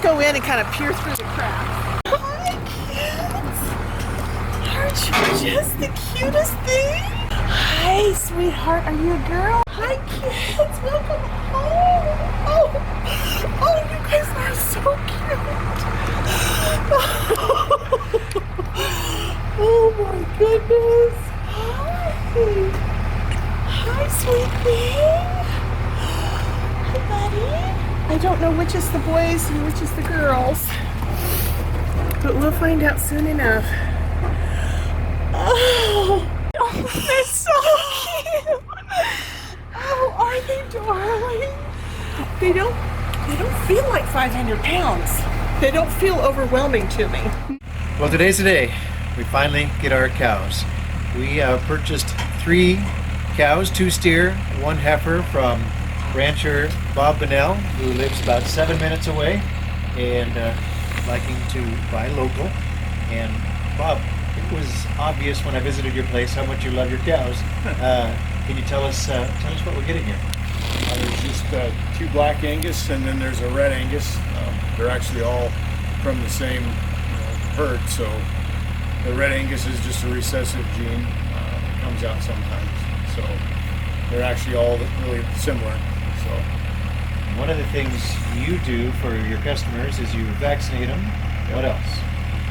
go in and kind of peer through the cracks. Hi, kids. Aren't you just the cutest thing? Hi, sweetheart. Are you a girl? Hi, kids. Welcome home. Oh, you guys are so cute. Oh my goodness. Hi, sweet thing. Hi, buddy. I don't know which is the boys and which is the girls, but we'll find out soon enough. Oh, they're so cute. Oh, are they darling? They don't feel like 500 pounds. They don't feel overwhelming to me. Well, today's the day. We finally get our cows. We purchased 3 cows, 2 steer, 1 heifer from rancher Bob Bennell, who lives about 7 minutes away and liking to buy local. And Bob, it was obvious when I visited your place how much you love your cows. Can you tell us what we're getting here? There's just 2 black Angus and then there's a red Angus. They're actually all from the same herd, so the red Angus is just a recessive gene. It comes out sometimes, so they're actually all really similar. So one of the things you do for your customers is you vaccinate them. What else?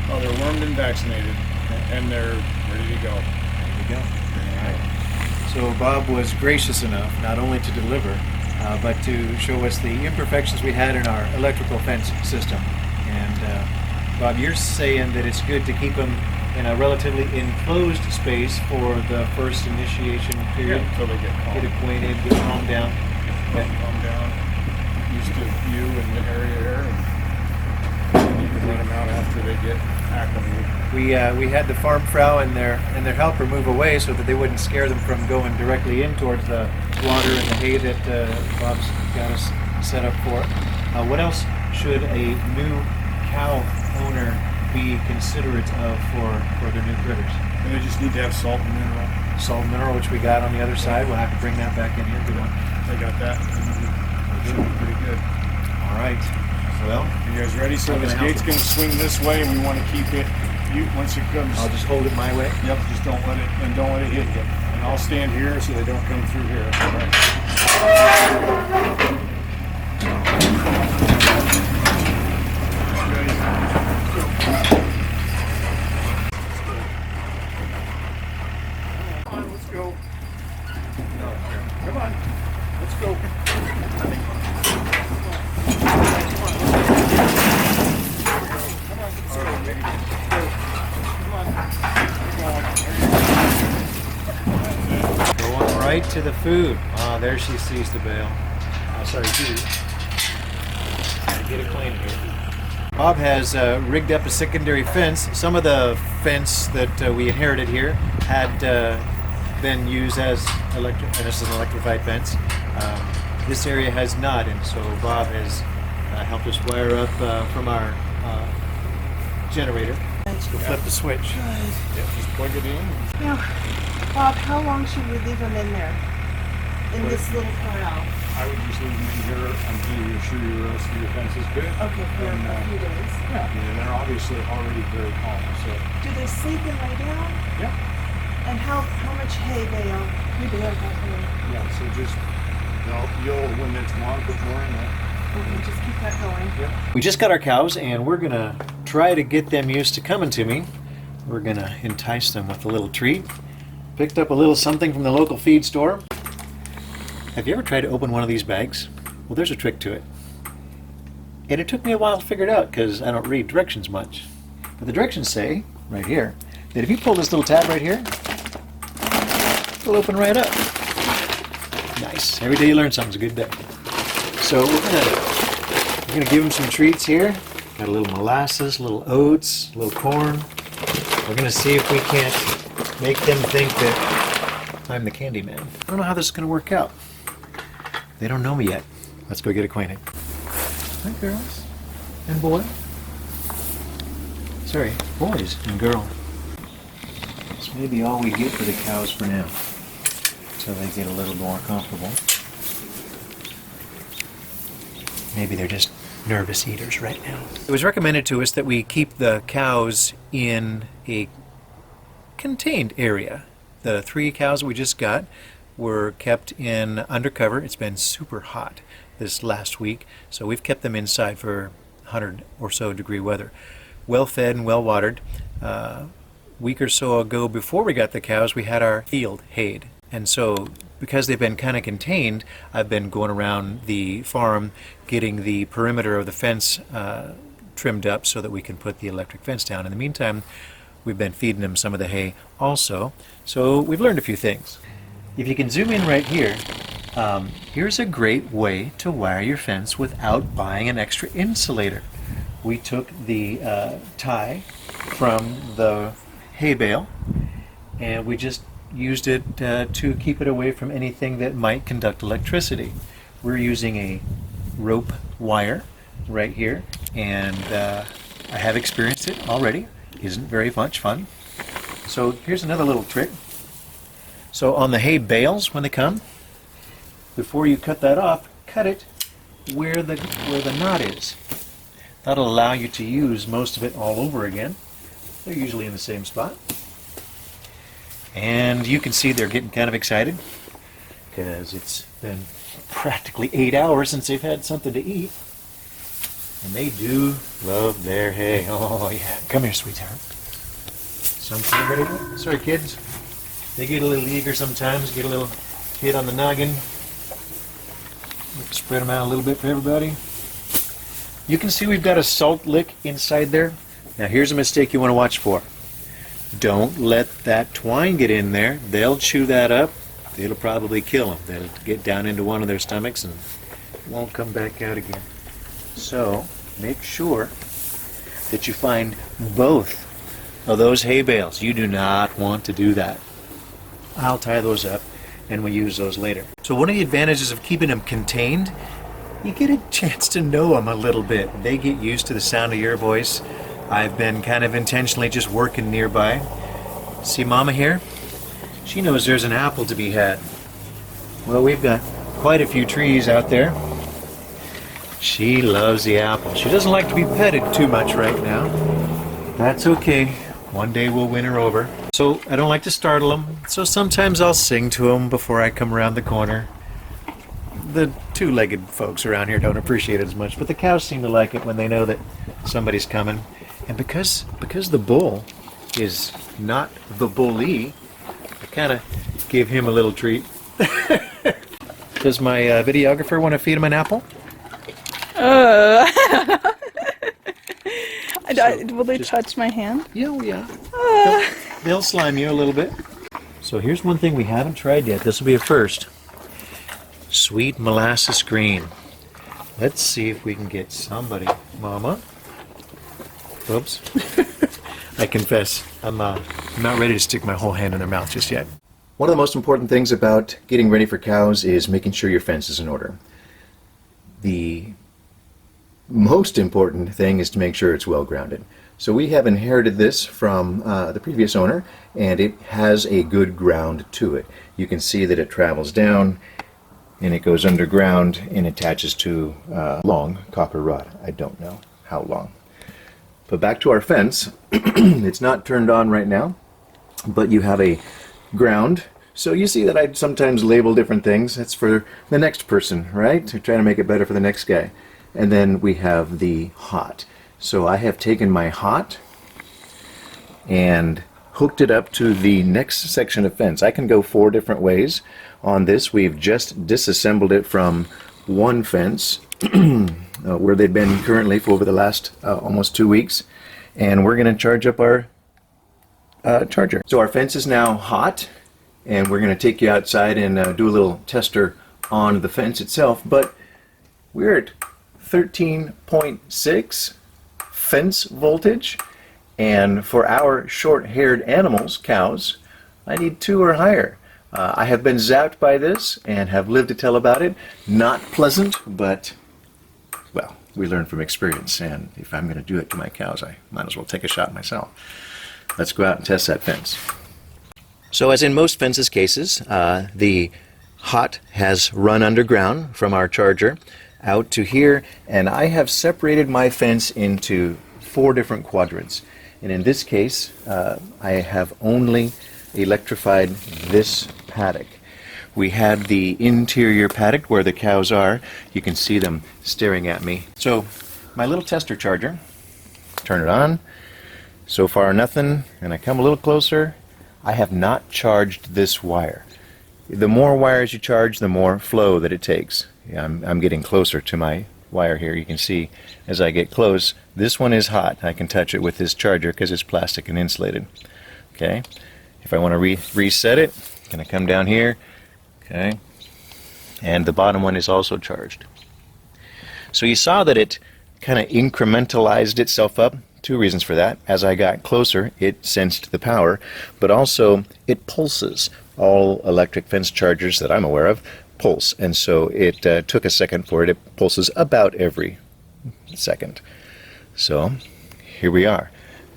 Oh, they're wormed and vaccinated, and they're ready to go. Ready to go. All right. So Bob was gracious enough not only to deliver, but to show us the imperfections we had in our electrical fence system. And Bob, you're saying that it's good to keep them in a relatively enclosed space for the first initiation period. Yeah, until they get calm. Get acquainted, get calmed down. Calm down, used to view in the area there, and you can let them out after they get acclimated. We had the farm frau and their helper move away so that they wouldn't scare them from going directly in towards the water and the hay that Bob's got us set up for. What else should a new cow owner be considerate of for their new critters? And they just need to have salt and mineral. Salt and mineral, which we got on the other side. We'll have to bring that back in here. Good one. They got that. Should be pretty good. All right. Well, you guys ready? So this gate's going to swing this way, and we want to keep it. Once it comes, I'll just hold it my way. Yep. Just don't let it hit you. And I'll stand here so they don't come through here. All right. Let's go. Come on. Let's go. Going right to the food. Ah, there she sees the bale. Sorry, you. Gotta get acquainted here. Bob has rigged up a secondary fence. Some of the fence that we inherited here had been used as an electrified fence. This area has not, and so Bob has helped us wire up from our generator. We'll flip the switch. Yeah, just plug it in. Now, Bob, how long should we leave them in there? In this little corral? I would just leave them in here until you're sure your rest of your fence is good. Okay, for a few days. Yeah, and they're obviously already very calm, so. Do they sleep and lay down? Yeah. And how much hay bale? You bale that hay. Yeah, so just, you'll when it's warm, put more in there. Okay, just keep that going. Yep. We just got our cows and we're gonna try to get them used to coming to me. We're gonna entice them with a little treat. Picked up a little something from the local feed store. Have you ever tried to open one of these bags? Well, there's a trick to it. And it took me a while to figure it out because I don't read directions much. But the directions say, right here, that if you pull this little tab right here, it'll open right up. Nice. Every day you learn something's a good day. So we're gonna give them some treats here. Got a little molasses, a little oats, a little corn. We're gonna see if we can't make them think that I'm the candy man. I don't know how this is gonna work out. They don't know me yet. Let's go get acquainted. Hi, girls and boy. Sorry, boys and girl. This may be all we get for the cows for now, until they get a little more comfortable. Maybe they're just nervous eaters right now. It was recommended to us that we keep the cows in a contained area. The 3 cows we just got were kept in undercover. It's been super hot this last week, so we've kept them inside for 100 or so degree weather. Well fed and well watered. A week or so ago, before we got the cows, we had our field hayed. And so because they've been kind of contained, I've been going around the farm getting the perimeter of the fence trimmed up so that we can put the electric fence down. In the meantime, we've been feeding them some of the hay also. So we've learned a few things. If you can zoom in right here, here's a great way to wire your fence without buying an extra insulator. We took the tie from the hay bale and we just used it to keep it away from anything that might conduct electricity. We're using a rope wire right here, and I have experienced it already. Isn't very much fun. So here's another little trick. So on the hay bales, when they come, before you cut that off, cut it where the knot is. That'll allow you to use most of it all over again. They're usually in the same spot. And you can see they're getting kind of excited because it's been practically 8 hours since they've had something to eat. And they do love their hay. Oh yeah, come here, sweetheart. Sorry kids. They get a little eager sometimes, get a little hit on the noggin. Spread them out a little bit for everybody. You can see we've got a salt lick inside there. Now here's a mistake you want to watch for. Don't let that twine get in there. They'll chew that up. It'll probably kill them. They'll get down into one of their stomachs and won't come back out again. So make sure that you find both of those hay bales. You do not want to do that. I'll tie those up and we'll use those later. So one of the advantages of keeping them contained, you get a chance to know them a little bit. They get used to the sound of your voice. I've been kind of intentionally just working nearby. See Mama here? She knows there's an apple to be had. Well, we've got quite a few trees out there. She loves the apple. She doesn't like to be petted too much right now. That's okay. One day we'll win her over. So I don't like to startle them, so sometimes I'll sing to them before I come around the corner. The two-legged folks around here don't appreciate it as much, but the cows seem to like it when they know that somebody's coming. And because the bull is not the bully, I kind of give him a little treat. Does my videographer want to feed him an apple? Will they touch my hand? Yeah. They'll slime you a little bit. So here's one thing we haven't tried yet. This will be a first. Sweet molasses green. Let's see if we can get somebody. Mama? Oops. I confess, I'm not ready to stick my whole hand in their mouth just yet. One of the most important things about getting ready for cows is making sure your fence is in order. The most important thing is to make sure it's well grounded. So we have inherited this from the previous owner, and it has a good ground to it. You can see that it travels down and it goes underground and attaches to a long copper rod. I don't know how long. But back to our fence. It's not turned on right now, but you have a ground. So you see that I sometimes label different things. That's for the next person, right? To try to make it better for the next guy. And then we have the hot. So I have taken my hot and hooked it up to the next section of fence. I can go 4 different ways on this. We've just disassembled it from one fence where they've been currently for over the last almost 2 weeks, and we're going to charge up our charger. So our fence is now hot, and we're going to take you outside and do a little tester on the fence itself, but we're at 13.6 fence voltage, and for our short-haired animals, cows, I need 2 or higher. I have been zapped by this and have lived to tell about it. Not pleasant, but well, we learn from experience, and if I'm going to do it to my cows, I might as well take a shot myself. Let's go out and test that fence. So as in most fences cases, the hot has run underground from our charger out to here, and I have separated my fence into 4 different quadrants. And in this case, I have only electrified this paddock. We had the interior paddock where the cows are. You can see them staring at me. So my little tester charger, turn it on. So far nothing, and I come a little closer. I have not charged this wire. The more wires you charge, the more flow that it takes. Yeah, I'm getting closer to my wire here. You can see as I get close, this one is hot. I can touch it with this charger because it's plastic and insulated. Okay, if I want to reset it, I'm going to come down here. Okay, and the bottom one is also charged. So you saw that it kind of incrementalized itself up. 2 reasons for that. As I got closer, it sensed the power, but also it pulses. All electric fence chargers that I'm aware of pulse, and so it took a second for it. It pulses about every second. So here we are.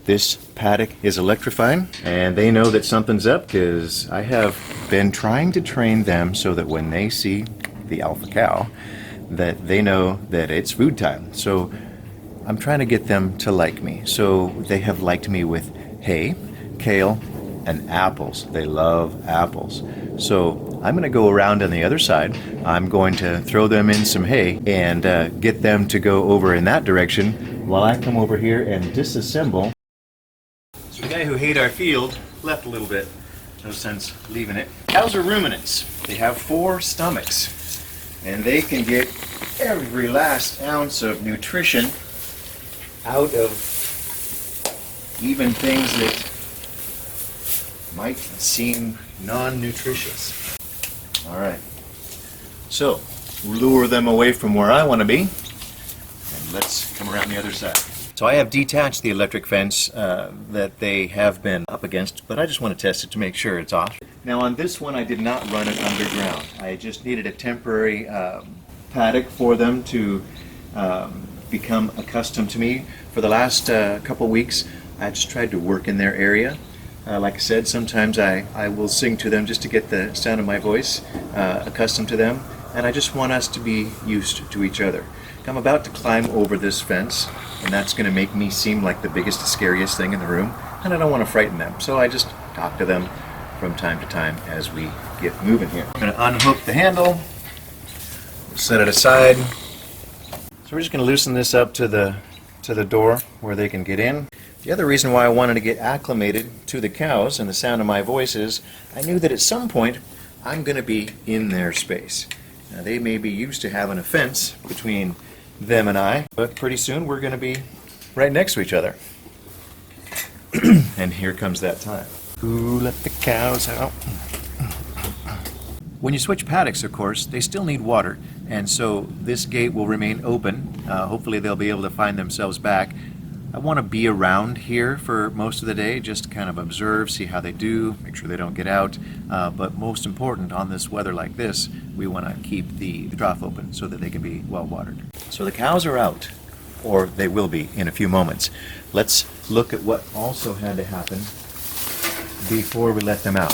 This paddock is electrified, and they know that something's up because I have been trying to train them so that when they see the alpha cow, that they know that it's food time. So I'm trying to get them to like me. So they have liked me with hay, kale, and apples. They love apples. So I'm going to go around on the other side. I'm going to throw them in some hay and get them to go over in that direction while I come over here and disassemble. So the guy who hayed our field left a little bit. No sense leaving it. Cows are ruminants. They have 4 stomachs, and they can get every last ounce of nutrition out of even things that might seem non-nutritious. All right, so lure them away from where I want to be, and let's come around the other side. So I have detached the electric fence that they have been up against, but I just want to test it to make sure it's off. Now on this one I did not run it underground. I just needed a temporary paddock for them to become accustomed to me. For the last couple weeks, I just tried to work in their area. Like I said, sometimes I will sing to them just to get the sound of my voice accustomed to them, and I just want us to be used to each other. I'm about to climb over this fence, and that's going to make me seem like the biggest, scariest thing in the room, and I don't want to frighten them, so I just talk to them from time to time as we get moving here. I'm going to unhook the handle, set it aside. So we're just going to loosen this up to the door where they can get in. The other reason why I wanted to get acclimated to the cows and the sound of my voice is I knew that at some point I'm going to be in their space. Now they may be used to having a fence between them and I, but pretty soon we're going to be right next to each other. And here comes that time. Ooh, let the cows out. When you switch paddocks, of course, they still need water, and so this gate will remain open. Hopefully they'll be able to find themselves back. I want to be around here for most of the day, just to kind of observe, see how they do, make sure they don't get out. But most important, on this weather like this, we want to keep the trough open so that they can be well watered. So the cows are out, or they will be in a few moments. Let's look at what also had to happen before we let them out.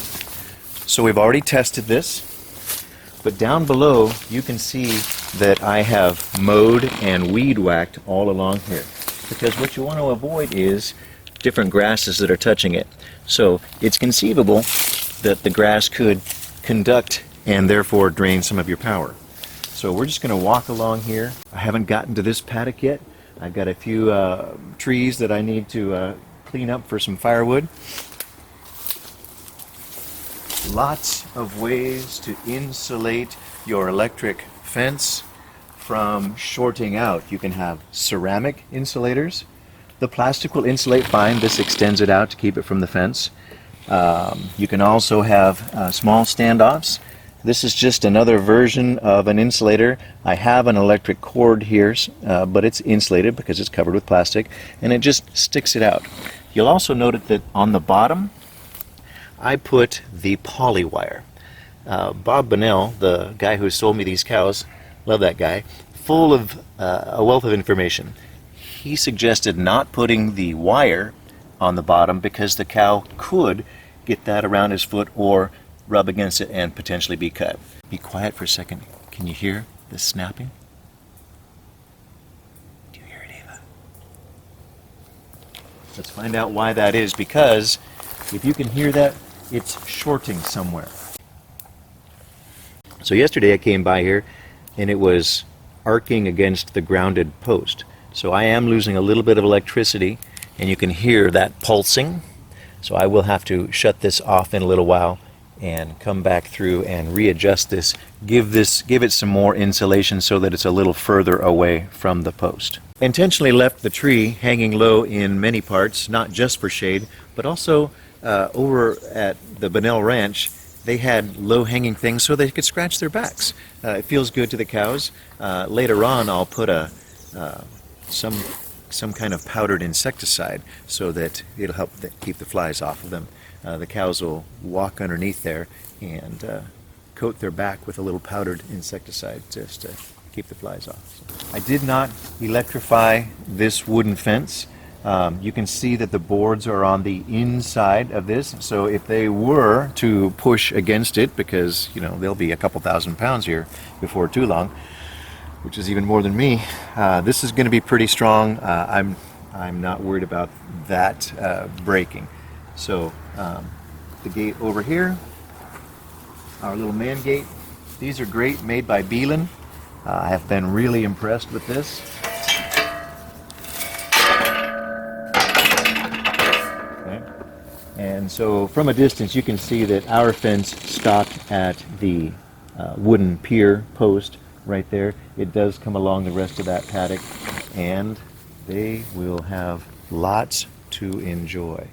So we've already tested this, but down below you can see that I have mowed and weed whacked all along here, because what you want to avoid is different grasses that are touching it. So it's conceivable that the grass could conduct and therefore drain some of your power. So we're just going to walk along here. I haven't gotten to this paddock yet. I've got a few trees that I need to clean up for some firewood. Lots of ways to insulate your electric fence from shorting out. You can have ceramic insulators. The plastic will insulate fine. This extends it out to keep it from the fence. You can also have small standoffs. This is just another version of an insulator. I have an electric cord here, but it's insulated because it's covered with plastic, and it just sticks it out. You'll also note that on the bottom I put the poly wire. Bob Bonnell, the guy who sold me these cows, love that guy, full of a wealth of information. He suggested not putting the wire on the bottom because the cow could get that around his foot or rub against it and potentially be cut. Be quiet for a second. Can you hear the snapping? Let's find out why that is, because if you can hear that, it's shorting somewhere. So yesterday I came by here and it was arcing against the grounded post. So I am losing a little bit of electricity and you can hear that pulsing. So I will have to shut this off in a little while and come back through and readjust this, give it some more insulation so that it's a little further away from the post. I intentionally left the tree hanging low in many parts, not just for shade, but also over at the Bunnell Ranch, they had low-hanging things so they could scratch their backs. It feels good to the cows. Later on, I'll put some kind of powdered insecticide so that it'll help keep the flies off of them. The cows will walk underneath there and coat their back with a little powdered insecticide just to keep the flies off. So I did not electrify this wooden fence. You can see that the boards are on the inside of this, so if they were to push against it, because they'll be a couple thousand pounds here before too long, which is even more than me, this is going to be pretty strong. I'm not worried about that breaking. So the gate over here, our little man gate, these are great, made by Bale. I have been really impressed with this. And so from a distance you can see that our fence stopped at the wooden pier post right there. It does come along the rest of that paddock and they will have lots to enjoy.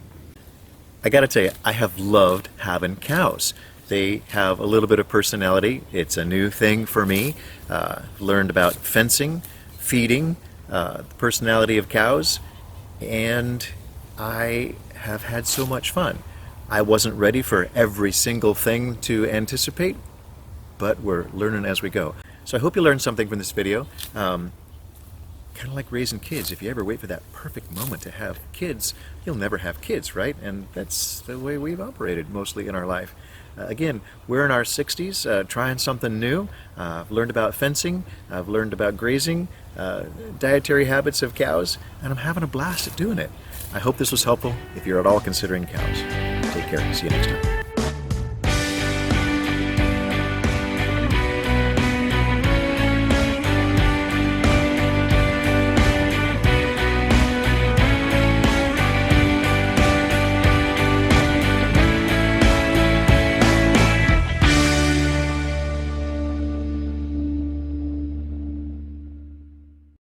I gotta tell you, I have loved having cows. They have a little bit of personality. It's a new thing for me. Learned about fencing, feeding, the personality of cows, and I have had so much fun. I wasn't ready for every single thing to anticipate, but we're learning as we go. So I hope you learned something from this video. Kind of like raising kids. If you ever wait for that perfect moment to have kids, you'll never have kids, right? And that's the way we've operated mostly in our life. Again, we're in our 60s, trying something new. I've learned about fencing, I've learned about grazing, dietary habits of cows, and I'm having a blast at doing it. I hope this was helpful if you're at all considering cows. Take care. See you next time.